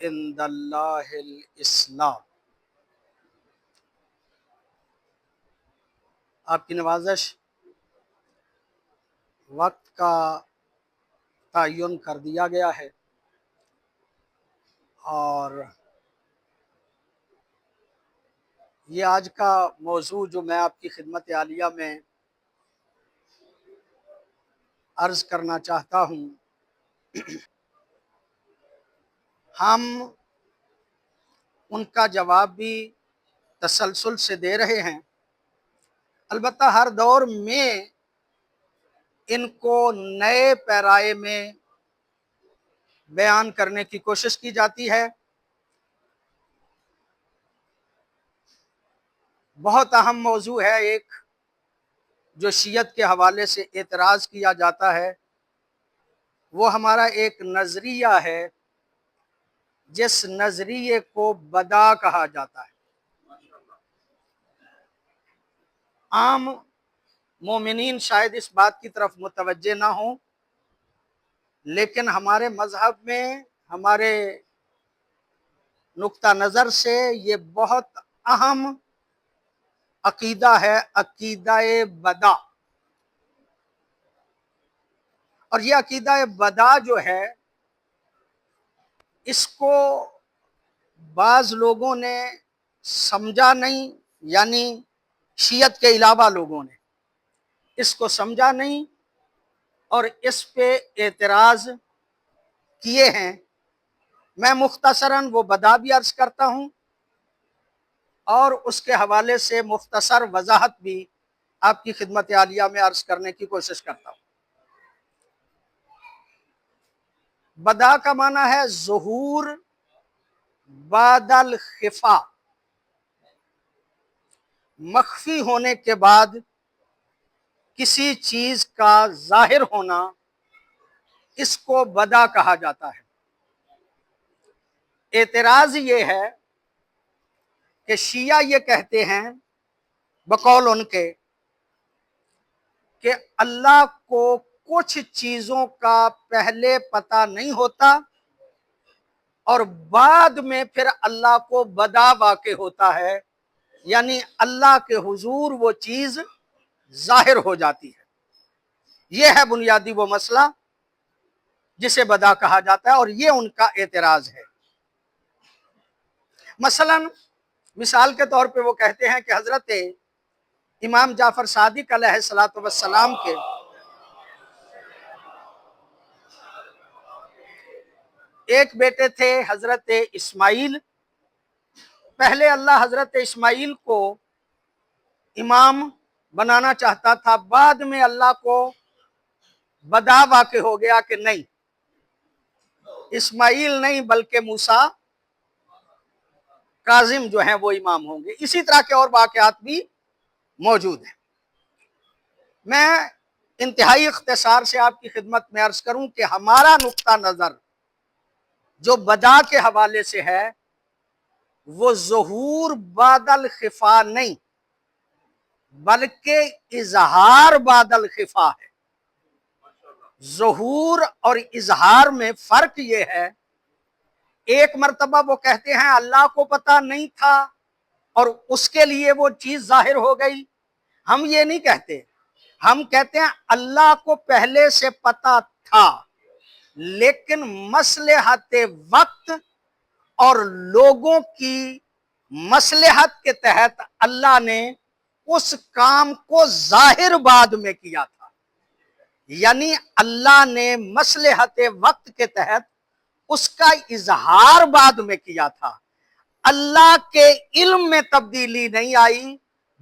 عند اللہ الاسلام۔ آپ کی نوازش وقت کا تعین کر دیا گیا ہے اور یہ آج کا موضوع جو میں آپ کی خدمت عالیہ میں عرض کرنا چاہتا ہوں، ہم ان کا جواب بھی تسلسل سے دے رہے ہیں، البتہ ہر دور میں ان کو نئے پیرائے میں بیان کرنے کی کوشش کی جاتی ہے۔ بہت اہم موضوع ہے ایک جو شیعت کے حوالے سے اعتراض کیا جاتا ہے، وہ ہمارا ایک نظریہ ہے جس نظریے کو بدع کہا جاتا ہے۔ عام مومنین شاید اس بات کی طرف متوجہ نہ ہوں، لیکن ہمارے مذہب میں ہمارے نقطہ نظر سے یہ بہت اہم عقیدہ ہے، عقیدہ بدع۔ اور یہ عقیدہ بدع جو ہے، اس کو بعض لوگوں نے سمجھا نہیں، یعنی شیعت کے علاوہ لوگوں نے اس کو سمجھا نہیں اور اس پہ اعتراض کیے ہیں۔ میں مختصراً وہ بدع بھی عرض کرتا ہوں اور اس کے حوالے سے مختصر وضاحت بھی آپ کی خدمت عالیہ میں عرض کرنے کی کوشش کرتا ہوں۔ بدع کا معنی ہے ظہور بعد الخفا، مخفی ہونے کے بعد کسی چیز کا ظاہر ہونا، اس کو بدع کہا جاتا ہے۔ اعتراض یہ ہے کہ شیعہ یہ کہتے ہیں بقول ان کے کہ اللہ کو کچھ چیزوں کا پہلے پتہ نہیں ہوتا اور بعد میں پھر اللہ کو بدع واقع ہوتا ہے، یعنی اللہ کے حضور وہ چیز ظاہر ہو جاتی ہے۔ یہ ہے بنیادی وہ مسئلہ جسے بدع کہا جاتا ہے اور یہ ان کا اعتراض ہے۔ مثال کے طور پہ وہ کہتے ہیں کہ حضرت امام جعفر صادق علیہ السلام کے ایک بیٹے تھے حضرت اسماعیل۔ پہلے اللہ حضرت اسماعیل کو امام بنانا چاہتا تھا، بعد میں اللہ کو بدع واقع ہو گیا کہ نہیں، اسماعیل نہیں بلکہ موسیٰ کاظم جو ہیں وہ امام ہوں گے۔ اسی طرح کے اور واقعات بھی موجود ہیں۔ میں انتہائی اختصار سے آپ کی خدمت میں عرض کروں کہ ہمارا نقطہ نظر جو بدع کے حوالے سے ہے، وہ ظہور بعد الخفا نہیں بلکہ اظہار بعد الخفا ہے۔ ظہور اور اظہار میں فرق یہ ہے، ایک مرتبہ وہ کہتے ہیں اللہ کو پتہ نہیں تھا اور اس کے لیے وہ چیز ظاہر ہو گئی۔ ہم یہ نہیں کہتے، ہم کہتے ہیں اللہ کو پہلے سے پتہ تھا، لیکن مصلحت وقت اور لوگوں کی مصلحت کے تحت اللہ نے اس کام کو ظاہر بعد میں کیا تھا، یعنی اللہ نے مصلحت وقت کے تحت اس کا اظہار بعد میں کیا تھا۔ اللہ کے علم میں تبدیلی نہیں آئی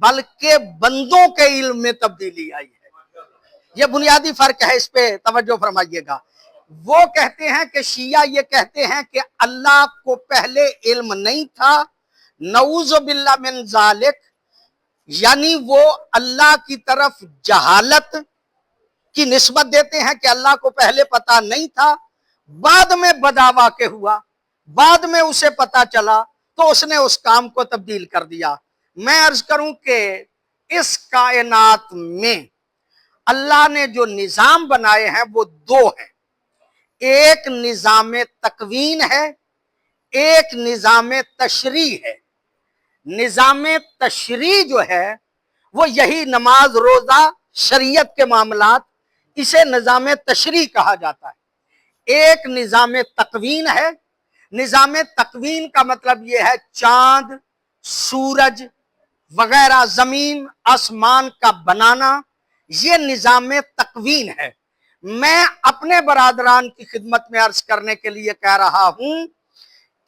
بلکہ بندوں کے علم میں تبدیلی آئی ہے۔ یہ بنیادی فرق ہے، اس پہ توجہ فرمائیے گا۔ وہ کہتے ہیں کہ شیعہ یہ کہتے ہیں کہ اللہ کو پہلے علم نہیں تھا، نعوذ باللہ من ذالک، یعنی وہ اللہ کی طرف جہالت کی نسبت دیتے ہیں کہ اللہ کو پہلے پتہ نہیں تھا، بعد میں بدع واقع ہوا، بعد میں اسے پتہ چلا تو اس نے اس کام کو تبدیل کر دیا۔ میں عرض کروں کہ اس کائنات میں اللہ نے جو نظام بنائے ہیں وہ دو ہیں، ایک نظام تکوین ہے، ایک نظام تشریع ہے. نظام تشریع جو ہے وہ یہی نماز روزہ شریعت کے معاملات، اسے نظام تشریع کہا جاتا ہے. ایک نظام تقوین ہے. نظام تقوین کا مطلب یہ ہے چاند، سورج وغیرہ، زمین آسمان کا بنانا، یہ نظام تقوین ہے. میں اپنے برادران کی خدمت میں عرض کرنے کے لیے کہہ رہا ہوں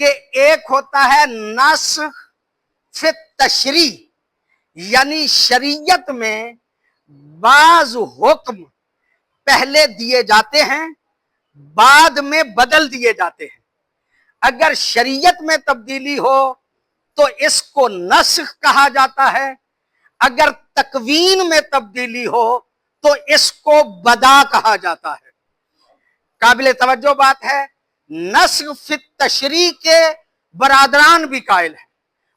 کہ ایک ہوتا ہے نسخ فی التشریع، یعنی شریعت میں بعض حکم پہلے دیے جاتے ہیں، بعد میں بدل دیے جاتے ہیں. اگر شریعت میں تبدیلی ہو تو اس کو نسخ کہا جاتا ہے، اگر تکوین میں تبدیلی ہو تو اس کو بدا کہا جاتا ہے. قابل توجہ بات ہے، نسخ فی التشریع کے برادران بھی قائل ہیں.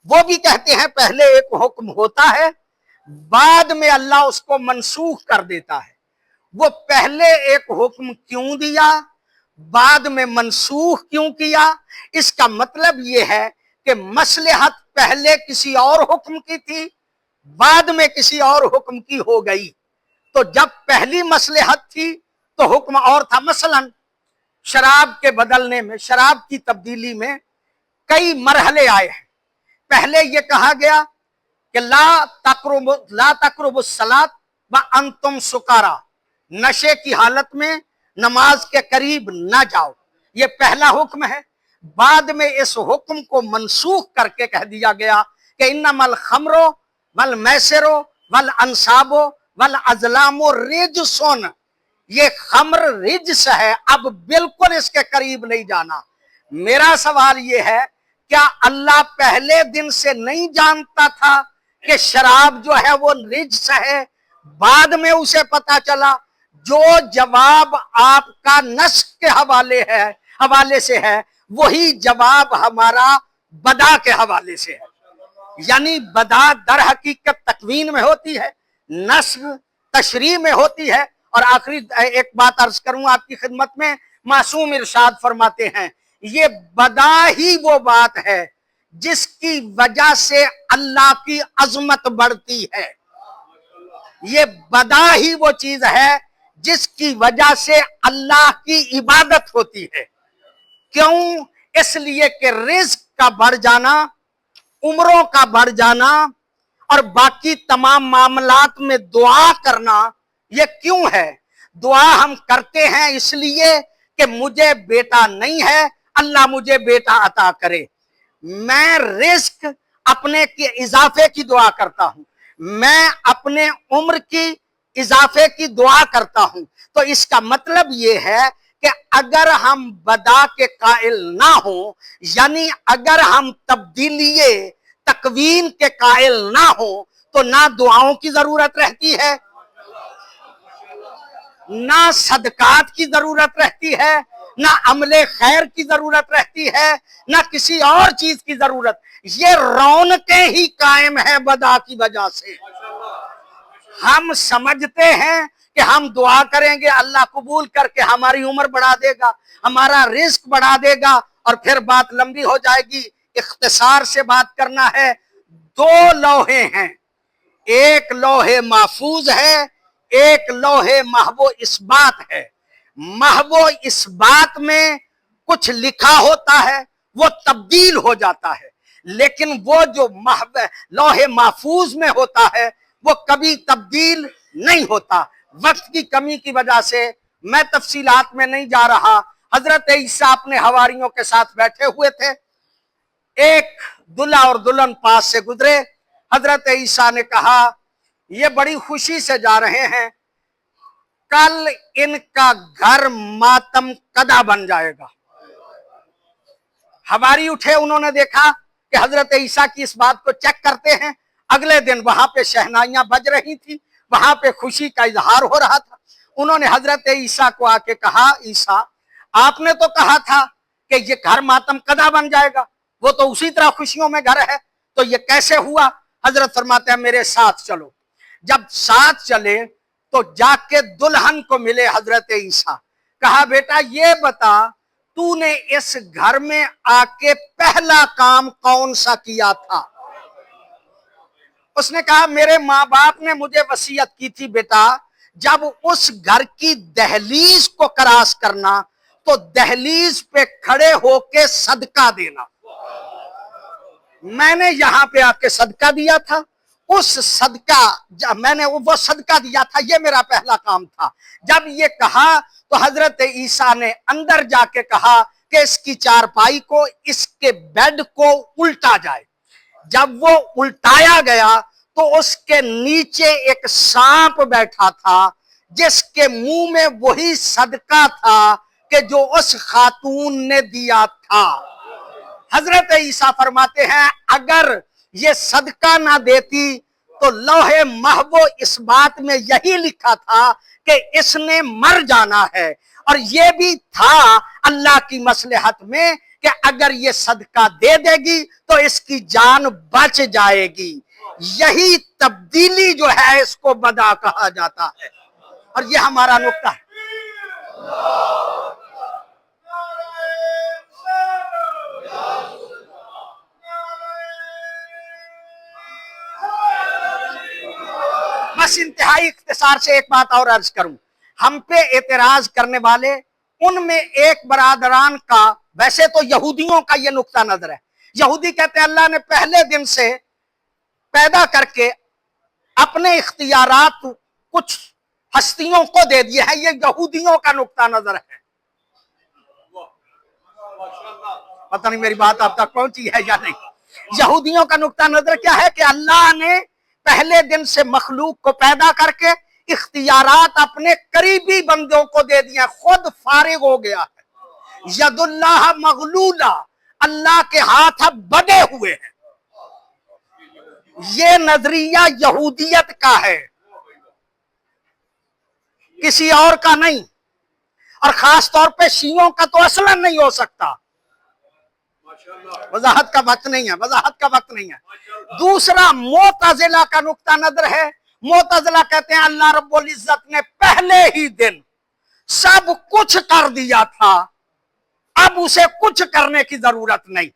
وہ بھی کہتے ہیں پہلے ایک حکم ہوتا ہے، بعد میں اللہ اس کو منسوخ کر دیتا ہے. وہ پہلے ایک حکم کیوں دیا، بعد میں منسوخ کیوں کیا؟ اس کا مطلب یہ ہے کہ مصلحت پہلے کسی اور حکم کی تھی، بعد میں کسی اور حکم کی ہو گئی. تو جب پہلی مصلحت تھی تو حکم اور تھا. مثلا شراب کے بدلنے میں، شراب کی تبدیلی میں کئی مرحلے آئے ہیں. پہلے یہ کہا گیا کہ لا تقربوا الصلاۃ وانتم سکارا، نشے کی حالت میں نماز کے قریب نہ جاؤ، یہ پہلا حکم ہے. بعد میں اس حکم کو منسوخ کر کے کہہ دیا گیا کہ انما الخمر والمیسر والانصاب والازلام رجس، یہ خمر رجس ہے، اب بالکل اس کے قریب نہیں جانا. میرا سوال یہ ہے، کیا اللہ پہلے دن سے نہیں جانتا تھا کہ شراب جو ہے وہ رجس ہے؟ بعد میں اسے پتا چلا. جو جواب آپ کا نسخ کے حوالے سے ہے وہی جواب ہمارا بدا کے حوالے سے ہے. یعنی بدا در حقیقت تکوین میں ہوتی ہے، نسخ تشریع میں ہوتی ہے. اور آخری ایک بات عرض کروں آپ کی خدمت میں، معصوم ارشاد فرماتے ہیں یہ بدا ہی وہ بات ہے جس کی وجہ سے اللہ کی عظمت بڑھتی ہے. یہ بدا ہی وہ چیز ہے جس کی وجہ سے اللہ کی عبادت ہوتی ہے. کیوں؟ اس لیے کہ رزق کا بڑھ جانا، عمروں کا بڑھ جانا اور باقی تمام معاملات میں دعا کرنا، یہ کیوں ہے؟ دعا ہم کرتے ہیں اس لیے کہ مجھے بیٹا نہیں ہے، اللہ مجھے بیٹا عطا کرے. میں رزق اپنے کے اضافے کی دعا کرتا ہوں، میں اپنے عمر کی اضافے کی دعا کرتا ہوں. تو اس کا مطلب یہ ہے کہ اگر ہم بدا کے قائل نہ ہوں، یعنی اگر ہم تبدیلی تکوین کے قائل نہ ہوں تو نہ دعاؤں کی ضرورت رہتی ہے، نہ صدقات کی ضرورت رہتی ہے، نہ عمل خیر کی ضرورت رہتی ہے، نہ کسی اور چیز کی ضرورت. یہ رونقیں ہی قائم ہے بدا کی وجہ سے. ہم سمجھتے ہیں کہ ہم دعا کریں گے اللہ قبول کر کے ہماری عمر بڑھا دے گا، ہمارا رزق بڑھا دے گا، اور پھر بات لمبی ہو جائے گی. اختصار سے بات کرنا ہے. دو لوہے ہیں، ایک لوہے محفوظ ہے، ایک لوہے محو اثبات ہے. محو اثبات میں کچھ لکھا ہوتا ہے وہ تبدیل ہو جاتا ہے، لیکن وہ جو لوہے محفوظ میں ہوتا ہے وہ کبھی تبدیل نہیں ہوتا. وقت کی کمی کی وجہ سے میں تفصیلات میں نہیں جا رہا. حضرت عیسیٰ اپنے حواریوں کے ساتھ بیٹھے ہوئے تھے، ایک دلہا اور دلہن پاس سے گزرے. حضرت عیسیٰ نے کہا یہ بڑی خوشی سے جا رہے ہیں، کل ان کا گھر ماتم کدا بن جائے گا. حواری اٹھے، انہوں نے دیکھا کہ حضرت عیسیٰ کی اس بات کو چیک کرتے ہیں. اگلے دن وہاں پہ شہنائیاں بج رہی تھی، وہاں پہ خوشی کا اظہار ہو رہا تھا. انہوں نے حضرت عیسیٰ کو آ کے کہا عیسیٰ آپ نے تو کہا تھا کہ یہ گھر ماتم کدا بن جائے گا، وہ تو اسی طرح خوشیوں میں گھر ہے، تو یہ کیسے ہوا؟ حضرت فرماتے ہیں میرے ساتھ چلو. جب ساتھ چلے تو جا کے دلہن کو ملے حضرت عیسیٰ. کہا بیٹا یہ بتا تو نے اس گھر میں آ کے پہلا کام کون سا کیا تھا؟ اس نے کہا میرے ماں باپ نے مجھے وصیت کی تھی بیٹا جب اس گھر کی دہلیز کو کراس کرنا تو دہلیز پہ کھڑے ہو کے صدقہ دینا۔ میں نے یہاں پہ آ کے صدقہ دیا تھا، اس صدقہ میں نے وہ صدقہ دیا تھا، یہ میرا پہلا کام تھا۔ جب یہ کہا تو حضرت عیسیٰ نے اندر جا کے کہا کہ اس کی چارپائی کو، اس کے بیڈ کو الٹا جائے۔ جب وہ الٹایا گیا تو اس کے نیچے ایک سانپ بیٹھا تھا جس کے منہ میں وہی صدقہ تھا کہ جو اس خاتون نے دیا تھا۔ حضرت عیسیٰ فرماتے ہیں اگر یہ صدقہ نہ دیتی تو لوح محفوظ اس بات میں یہی لکھا تھا کہ اس نے مر جانا ہے، اور یہ بھی تھا اللہ کی مصلحت میں کہ اگر یہ صدقہ دے دے گی تو اس کی جان بچ جائے گی۔ یہی تبدیلی جو ہے اس کو بدا کہا جاتا ہے، اور یہ ہمارا نقطہ ہے۔ بس انتہائی اختصار سے ایک بات اور عرض کروں، ہم پہ اعتراض کرنے والے ان میں ایک برادران کا، ویسے تو یہودیوں کا یہ نقطہ نظر ہے۔ یہودی کہتے ہیں اللہ نے پہلے دن سے پیدا کر کے اپنے اختیارات کچھ ہستیوں کو دے دیے ہیں، یہ یہودیوں کا نقطہ نظر ہے۔ پتہ نہیں میری بات آپ تک پہنچی ہے یا نہیں۔ یہودیوں کا نقطہ نظر کیا ہے کہ اللہ نے پہلے دن سے مخلوق کو پیدا کر کے اختیارات اپنے قریبی بندوں کو دے دیا، خود فارغ ہو گیا ہے۔ ید اللہ مغلولہ، اللہ کے ہاتھ اب بڑھے ہوئے ہیں۔ یہ نظریہ یہودیت کا ہے، کسی اور کا نہیں، اور خاص طور پہ شیعوں کا تو اصلا نہیں ہو سکتا۔ وضاحت کا وقت نہیں ہے۔ دوسرا معتزلہ کا نقطہ نظر ہے۔ معتزلہ کہتے ہیں اللہ رب العزت نے پہلے ہی دن سب کچھ کر دیا تھا، اب اسے کچھ کرنے کی ضرورت نہیں۔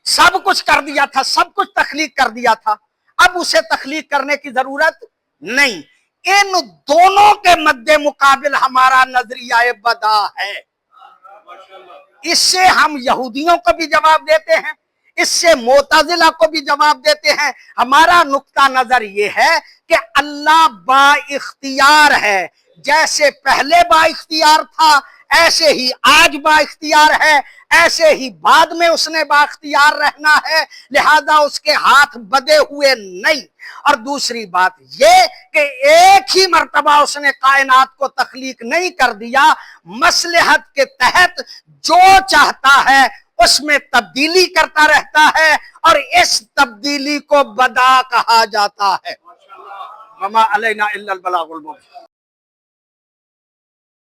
سب کچھ کر دیا تھا، سب کچھ تخلیق کر دیا تھا، اب اسے تخلیق کرنے کی ضرورت نہیں۔ ان دونوں کے مد مقابل ہمارا نظریہ بدا ہے۔ اس سے ہم یہودیوں کو بھی جواب دیتے ہیں، اس سے معتزلہ کو بھی جواب دیتے ہیں۔ ہمارا نقطہ نظر یہ ہے کہ اللہ با اختیار ہے، جیسے پہلے با اختیار تھا ایسے ہی آج با اختیار ہے، ایسے ہی بعد میں اس نے با اختیار رہنا ہے، لہذا اس کے ہاتھ بدے ہوئے نہیں۔ اور دوسری بات یہ کہ ایک ہی مرتبہ اس نے کائنات کو تخلیق نہیں کر دیا، مصلحت کے تحت جو چاہتا ہے اس میں تبدیلی کرتا رہتا ہے، اور اس تبدیلی کو بدا کہا جاتا ہے۔ وما علینا الا البلاغ المبین۔